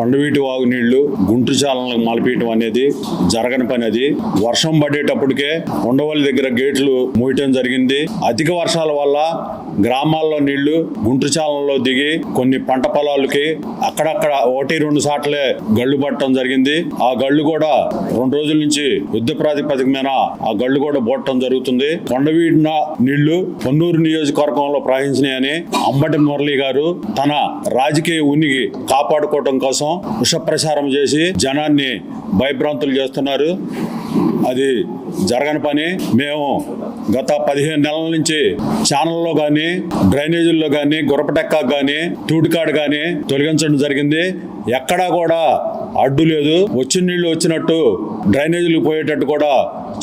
కొండవీటి వాగు నీళ్లు గుంటూరు చాలనలకు మలపీయటం అనేది జరగని పని. అది వర్షం పడేటప్పటికే ఉండవల్లి దగ్గర గేట్లు మూయటం జరిగింది. అధిక వర్షాల వల్ల గ్రామాల్లో నీళ్లు గుంటూరు చాలనలో దిగి కొన్ని పంట పొలాలకి అక్కడక్కడ 1-2 సార్లే గళ్ళు పట్టడం జరిగింది. ఆ గళ్ళు కూడా 2 రోజుల నుంచి యుద్ధ ప్రాతిపదిక మీద ఆ గళ్ళు కూడా బోట్టడం జరుగుతుంది. కొండవీడిన నీళ్లు పొన్నూరు నియోజకవర్గంలో ప్రవహించినాయని అంబటి మురళి గారు తన రాజకీయ ఉనికి కాపాడుకోవడం కోసం విష ప్రచారం చేసి జనాన్ని భయభ్రాంతులు చేస్తున్నారు. అది జరగని పని. మేము గత 15 నెలల నుంచి ఛానల్లో కానీ డ్రైనేజీల్లో కానీ గురపటెక్క కానీ తూటికాడు కానీ తొలగించడం జరిగింది. ఎక్కడా కూడా అడ్డు లేదు. వచ్చిన నీళ్లు వచ్చినట్టు డ్రైనేజీలు పోయేటట్టు కూడా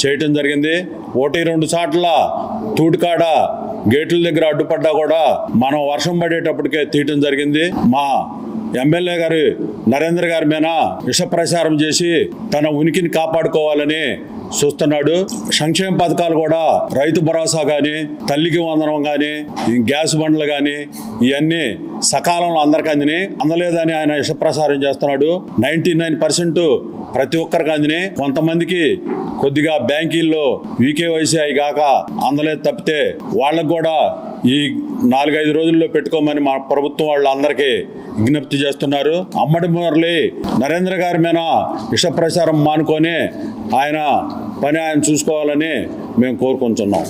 చేయటం జరిగింది. 1-2 సార్ల తూటికాడ గేట్ల దగ్గర అడ్డుపడ్డా కూడా మనం వర్షం పడేటప్పటికే తీయటం జరిగింది. మా ఎమ్మెల్యే గారు నరేంద్ర గారి మీద విష ప్రచారం చేసి తన ఉనికిని కాపాడుకోవాలని చూస్తున్నాడు. సంక్షేమ పథకాలు కూడా రైతు భరోసా కానీ తల్లికి వందనం కానీ గ్యాస్ బండ్లు కానీ ఇవన్నీ సకాలంలో అందరికి అందలేదని ఆయన విష ప్రచారం చేస్తున్నాడు. 99% ప్రతి ఒక్కరికి అందిని. కొంతమందికి కొద్దిగా బ్యాంకీల్లో వీకేవైసీ అయి కాక అందలేదు తప్పితే వాళ్ళకు కూడా ఈ 4-5 రోజుల్లో పెట్టుకోమని మా ప్రభుత్వం వాళ్ళందరికీ విజ్ఞప్తి చేస్తున్నారు. అంబటి మురళి నరేంద్ర గారి మీద విష ప్రచారం మానుకొని ఆయన పని ఆయన చూసుకోవాలని మేము కోరుకుంటున్నాం.